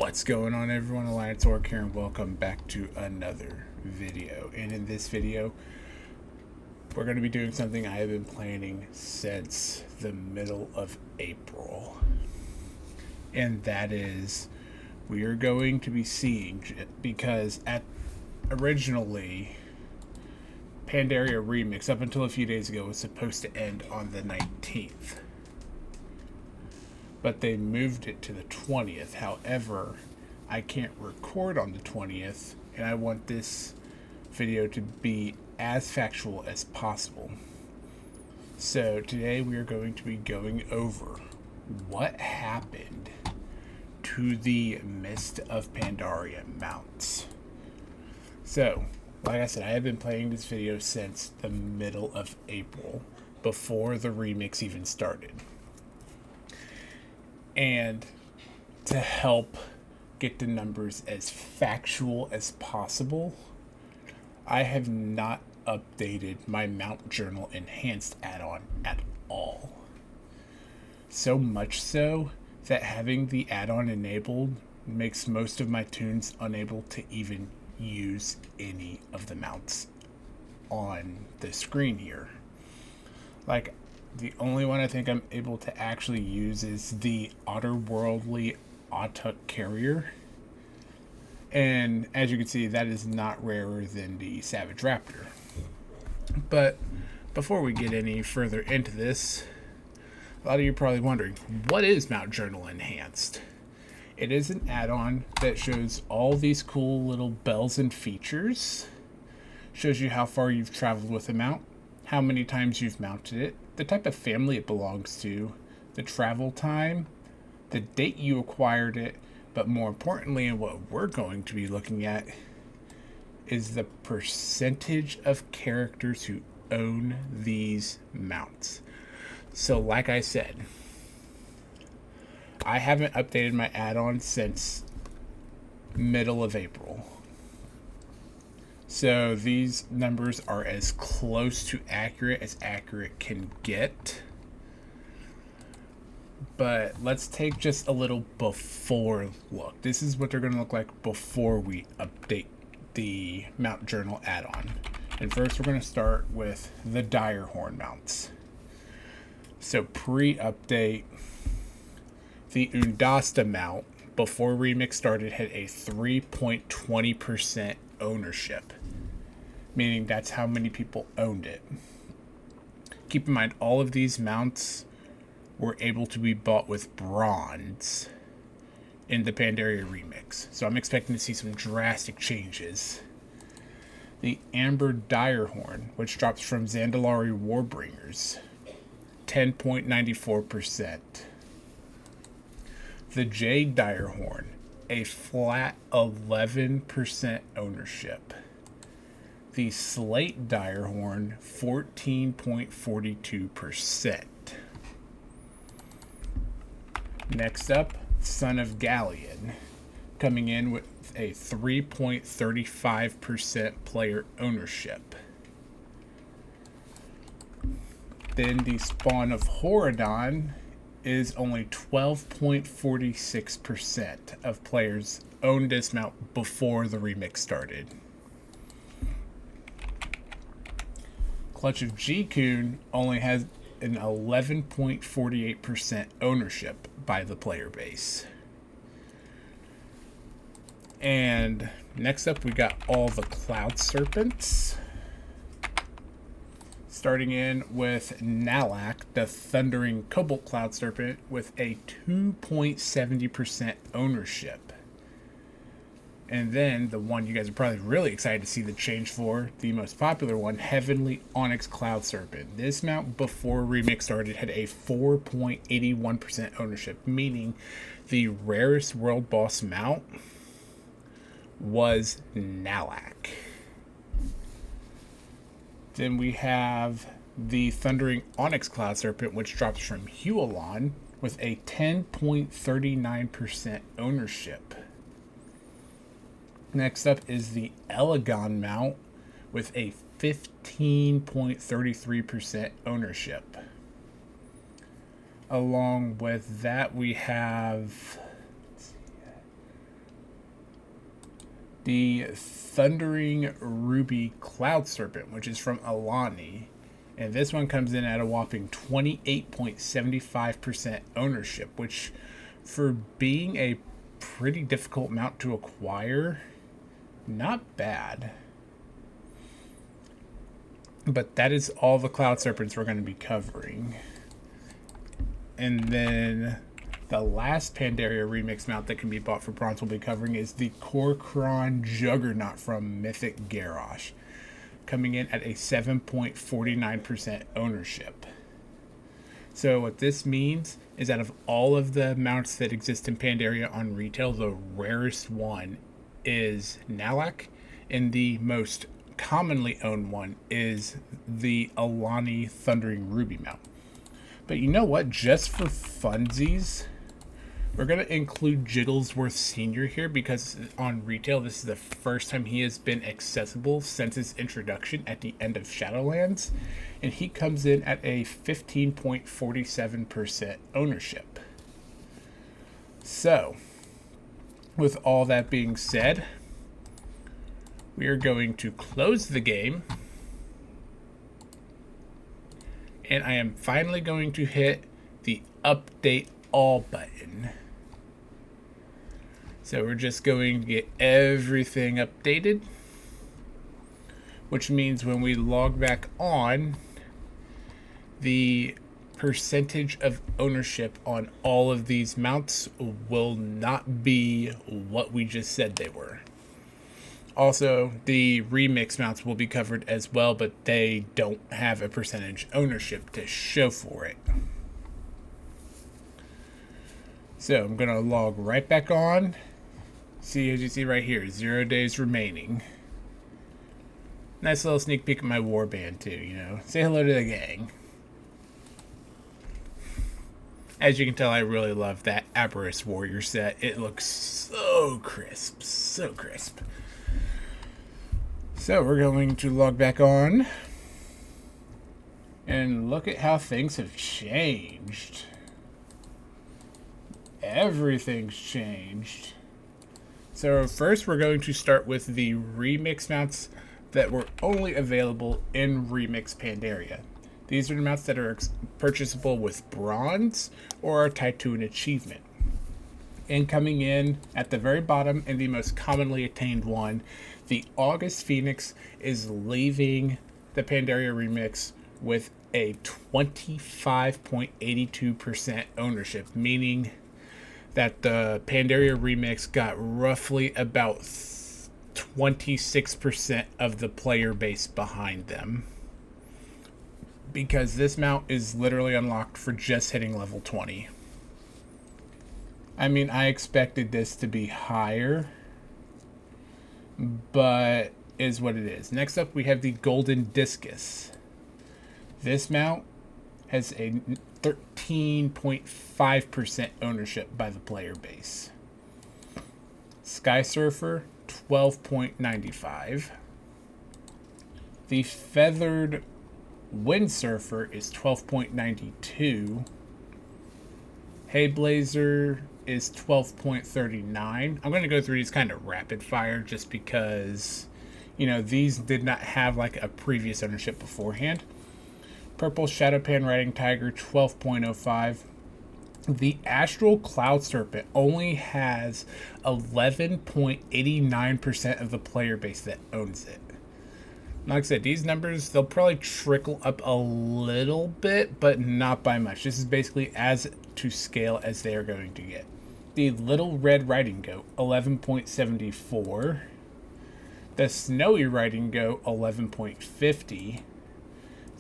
What's going on, everyone? Alliance Orc here, and welcome back to another video. And in this video, we're going to be doing something I have been planning since the middle of April. And that is, we are going to be seeing, because originally, Pandaria Remix, up until a few days ago, was supposed to end on the 19th. But they moved it to the 20th. However, I can't record on the 20th, and I want this video to be as factual as possible. So today we are going to be going over what happened to the Mist of Pandaria mounts. So, like I said, I have been playing this video since the middle of April, before the remix even started. And to help get the numbers as factual as possible, I have not updated my Mount Journal Enhanced add-on at all. So much so that having the add-on enabled makes most of my tunes unable to even use any of the mounts on the screen here. Like, the only one I think I'm able to actually use is the otherworldly Autuk carrier. And as you can see, that is not rarer than the Savage Raptor. But before we get any further into this, a lot of you are probably wondering, what is Mount Journal Enhanced? It is an add-on that shows all these cool little bells and features. Shows you how far you've traveled with a mount, how many times you've mounted it, the type of family it belongs to, the travel time, the date you acquired it, but more importantly, and what we're going to be looking at, is the percentage of characters who own these mounts. So like I said, I haven't updated my add-on since middle of April. So these numbers are as close to accurate as accurate can get. But let's take just a little before look. This is what they're going to look like before we update the Mount Journal add-on. And first we're going to start with the Dire Horn mounts. So pre-update, the Undasta mount before Remix started had a 3.20% ownership, meaning that's how many people owned it. Keep in mind, all of these mounts were able to be bought with bronze in the Pandaria Remix, so I'm expecting to see some drastic changes. The Amber Direhorn, which drops from Zandalari Warbringers, 10.94%. The Jade Direhorn, a flat 11% ownership. The Slate Direhorn, 14.42%. Next up, Son of Galleon, coming in with a 3.35% player ownership. Then the Spawn of Horadon is only 12.46% of players owned this mount before the remix started. Clutch of G-Kun only has an 11.48% ownership by the player base. And next up, we got all the Cloud Serpents. Starting in with Nalak, the Thundering Cobalt Cloud Serpent, with a 2.70% ownership. And then the one you guys are probably really excited to see the change for, the most popular one, Heavenly Onyx Cloud Serpent. This mount before Remix started had a 4.81% ownership, meaning the rarest world boss mount was Nalak. Then we have the Thundering Onyx Cloud Serpent, which drops from Hualon with a 10.39% ownership. Next up is the Elegon mount with a 15.33% ownership. Along with that, we have the Thundering Ruby Cloud Serpent, which is from Alani. And this one comes in at a whopping 28.75% ownership, which for being a pretty difficult mount to acquire, not bad. But that is all the Cloud Serpents we're going to be covering. And then the last Pandaria Remix mount that can be bought for bronze we'll be covering is the Korkron Juggernaut from Mythic Garrosh, coming in at a 7.49% ownership. So what this means is out of all of the mounts that exist in Pandaria on retail, the rarest one is Nalak, and the most commonly owned one is the Alani Thundering Ruby mount. But you know what? Just for funsies, we're going to include Jigglesworth Sr. here because on retail, this is the first time he has been accessible since his introduction at the end of Shadowlands. And he comes in at a 15.47% ownership. So, with all that being said, we are going to close the game. And I am finally going to hit the update all button. So we're just going to get everything updated, which means when we log back on, the percentage of ownership on all of these mounts will not be what we just said they were. Also, the remix mounts will be covered as well, but they don't have a percentage ownership to show for it. So I'm going to log right back on. See, as you see right here, 0 days remaining. Nice little sneak peek at my warband too, you know. Say hello to the gang. As you can tell, I really love that Aberrus Warrior set. It looks so crisp, so crisp. So we're going to log back on and look at how things have changed. Everything's changed. So first we're going to start with the remix mounts that were only available in Remix Pandaria. These are the mounts that are purchasable with bronze or are tied to an achievement. And coming in at the very bottom and the most commonly attained one, the August Phoenix is leaving the Pandaria Remix with a 25.82% ownership, meaning that the Pandaria Remix got roughly about 26% of the player base behind them. Because this mount is literally unlocked for just hitting level 20. I mean, I expected this to be higher, but is what it is. Next up, we have the Golden Discus. This mount has a 13.5% ownership by the player base. Sky Surfer, 12.95. The Feathered Wind Surfer is 12.92. Hayblazer is 12.39. I'm going to go through these kind of rapid fire just because, you know, these did not have like a previous ownership beforehand. Purple Shadowpan Riding Tiger, 12.05. The Astral Cloud Serpent only has 11.89% of the player base that owns it. Like I said, these numbers, they'll probably trickle up a little bit, but not by much. This is basically as to scale as they are going to get. The Little Red Riding Goat, 11.74. The Snowy Riding Goat, 11.50.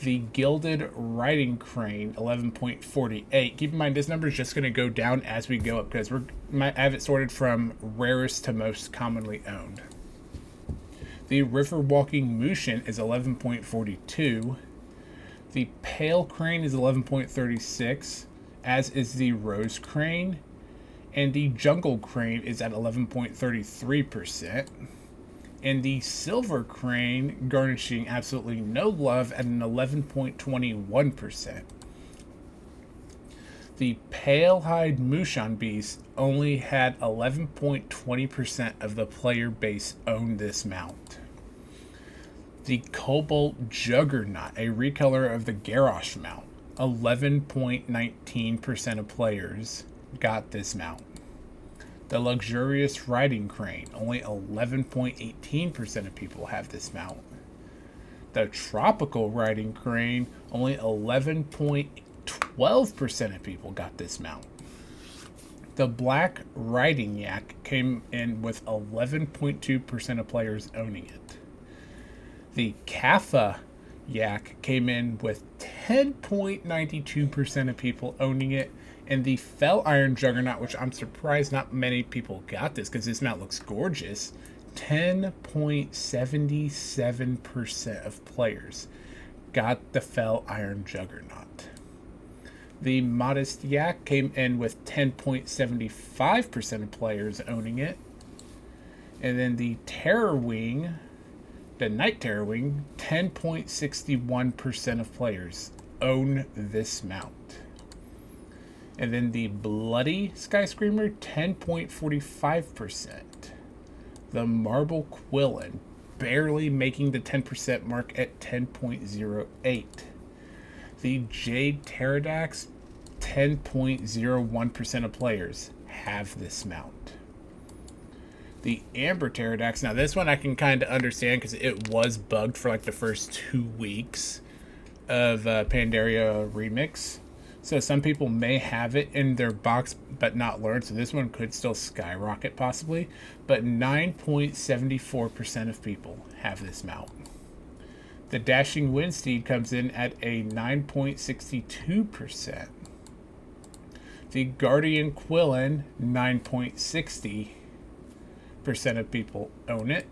The Gilded Riding Crane, 11.48. Keep in mind, this number is just going to go down as we go up because I have it sorted from rarest to most commonly owned. The River Walking Mushin is 11.42. The Pale Crane is 11.36, as is the Rose Crane. And the Jungle Crane is at 11.33%. And the Silver Crane garnishing absolutely no love at an 11.21%. The pale-hide Mushan beast only had 11.20% of the player base own this mount. The Cobalt Juggernaut, a recolor of the Garrosh mount, 11.19% of players got this mount. The Luxurious Riding Crane, only 11.18% of people have this mount. The Tropical Riding Crane, only 11.12% of people got this mount. The Black Riding Yak came in with 11.2% of players owning it. The Kaffa Yak came in with 10.92% of people owning it. And the Fell Iron Juggernaut, which I'm surprised not many people got this because this mount looks gorgeous, 10.77% of players got the Fell Iron Juggernaut. The Modest Yak came in with 10.75% of players owning it. And then the Terror Wing, the Night Terror Wing, 10.61% of players own this mount. And then the Bloody Skyscreamer, 10.45%. The Marble Quillin, barely making the 10% mark at 10.08. The Jade Pterodax, 10.01% of players have this mount. The Amber Pterodax, now this one I can kind of understand because it was bugged for like the first 2 weeks of Pandaria Remix. So some people may have it in their box but not learned. So this one could still skyrocket possibly. But 9.74% of people have this mount. The Dashing Windsteed comes in at a 9.62%. The Guardian Quillin, 9.60% of people own it.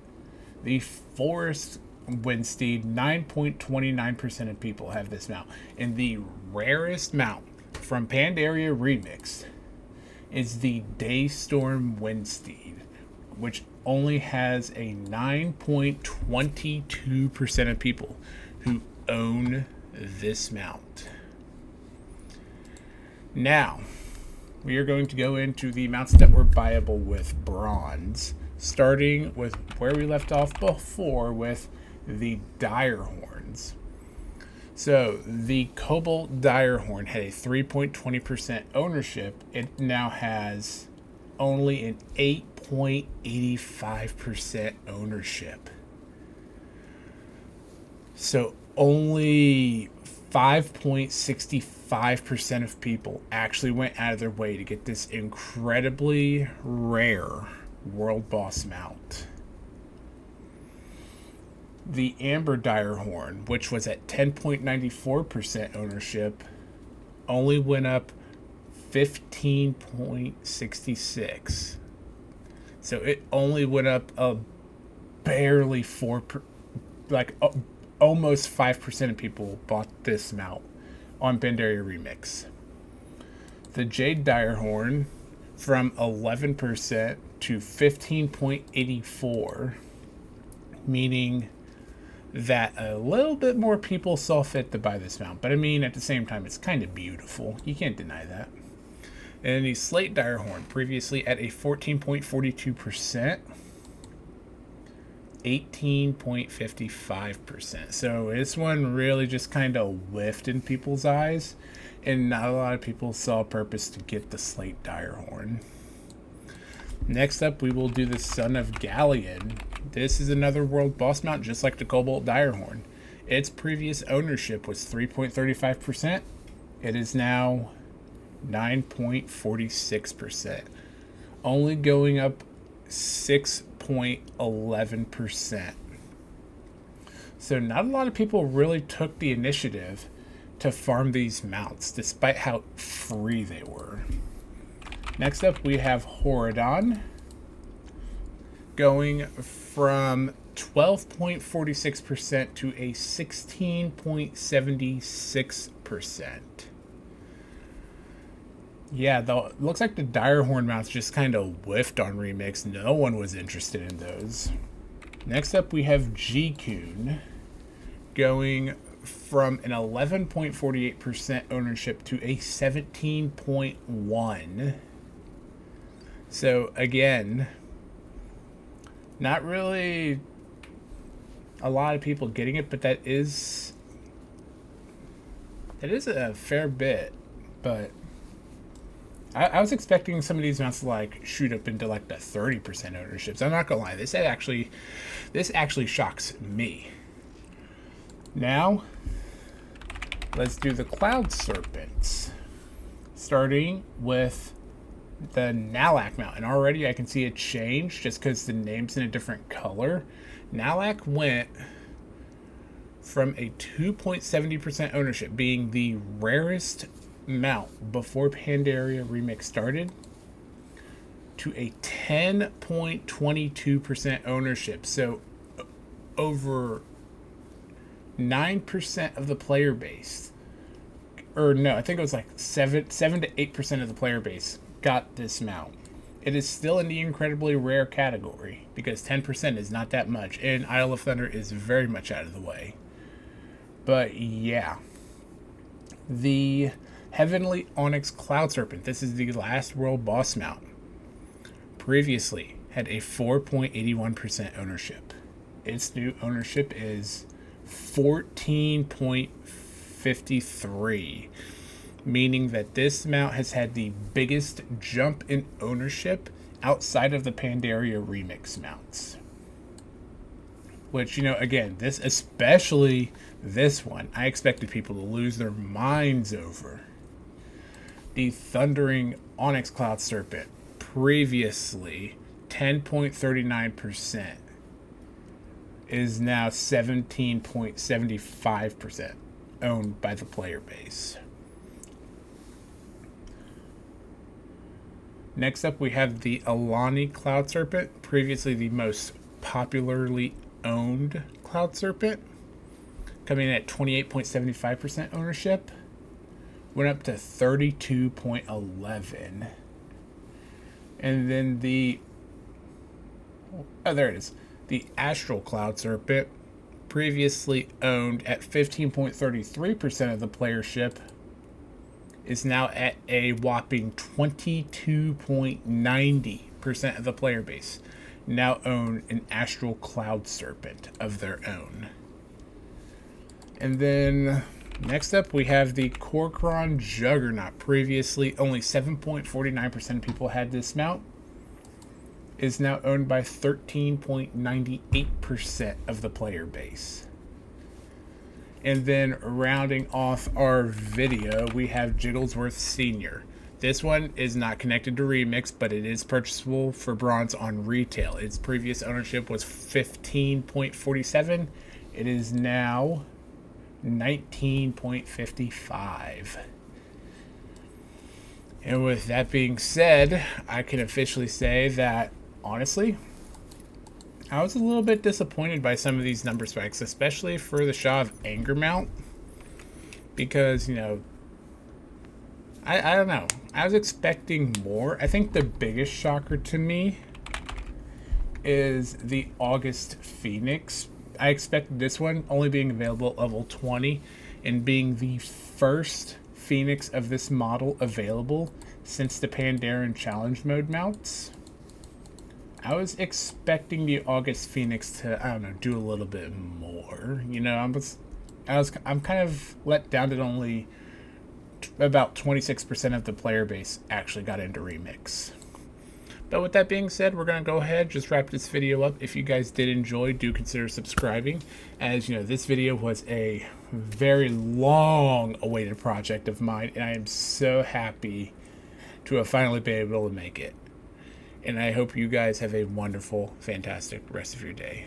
The Forest Windsteed, 9.29% of people have this mount. And the rarest mount from Pandaria Remix is the Daystorm Windsteed, which only has a 9.22% of people who own this mount. Now, we are going to go into the mounts that were buyable with bronze, starting with where we left off before with the Dire Horns. So the Cobalt Dire Horn had a 3.20% ownership. It now has only an 8.85% ownership. So only 5.65% of people actually went out of their way to get this incredibly rare World Boss mount. The Amber Dire Horn, which was at 10.94% ownership, only went up 15.66. So it only went up barely almost 5% of people bought this mount on Pandaria Remix. The Jade Dire Horn, from 11% to 15.84, meaning that a little bit more people saw fit to buy this mount. But I mean, at the same time, it's kind of beautiful. You can't deny that. And the Slate Dire Horn, previously at a 14.42%, 18.55%. So this one really just kind of whiffed in people's eyes, and not a lot of people saw a purpose to get the Slate Dire Horn. Next up, we will do the Son of Galleon. This is another world boss mount, just like the Cobalt Dire Horn. Its previous ownership was 3.35%. It is now 9.46%, only going up 6.11%. So not a lot of people really took the initiative to farm these mounts, despite how free they were. Next up, we have Horadon, going from 12.46% to a 16.76%. Yeah, though, it looks like the Dire Horn mounts just kind of whiffed on Remix. No one was interested in those. Next up, we have G-Kun, going from an 11.48% ownership to a 17.1. So again, not really a lot of people getting it, but that is a fair bit. But I was expecting some of these mounts to like shoot up into like the 30% ownerships. I'm not gonna lie, this actually shocks me. Now, let's do the Cloud Serpents, starting with the Nalak mount. And already I can see a change just because the name's in a different color. Nalak went from a 2.70% ownership, being the rarest mount before Pandaria Remix started, to a 10.22% ownership. So over 9% of the player base, or no, I think it was like 7 to 8% of the player base got this mount. It is still in the incredibly rare category because 10% is not that much, and Isle of Thunder is very much out of the way. But yeah, the Heavenly Onyx Cloud Serpent, this is the last world boss mount, previously had a 4.81% ownership. Its new ownership is 14.53, meaning that this mount has had the biggest jump in ownership outside of the Pandaria Remix mounts. Which, you know, again, especially this one, I expected people to lose their minds over. The Thundering Onyx Cloud Serpent, previously 10.39%, is now 17.75% owned by the player base. Next up, we have the Alani Cloud Serpent, previously the most popularly owned Cloud Serpent, coming in at 28.75% ownership, went up to 32.11. And then there it is, the Astral Cloud Serpent, previously owned at 15.33% of the playership, is now at a whopping 22.90% of the player base now own an Astral Cloud Serpent of their own. And then next up, we have the Korkron Juggernaut. Previously, only 7.49% of people had this mount. Is now owned by 13.98% of the player base. And then rounding off our video, we have Jigglesworth Senior. This one is not connected to Remix, but it is purchasable for bronze on retail. Its previous ownership was 15.47. It is now 19.55. And with that being said, I can officially say that, honestly, I was a little bit disappointed by some of these number spikes, especially for the Shaw of Anger mount, because, you know, I don't know. I was expecting more. I think the biggest shocker to me is the August Phoenix. I expected this one only being available at level 20 and being the first Phoenix of this model available since the Pandaren Challenge mode mounts. I was expecting the August Phoenix to, I don't know, do a little bit more. You know, I'm kind of let down that only about 26% of the player base actually got into Remix. But with that being said, we're going to go ahead, just wrap this video up. If you guys did enjoy, do consider subscribing. As you know, this video was a very long awaited project of mine, and I am so happy to have finally been able to make it. And I hope you guys have a wonderful, fantastic rest of your day.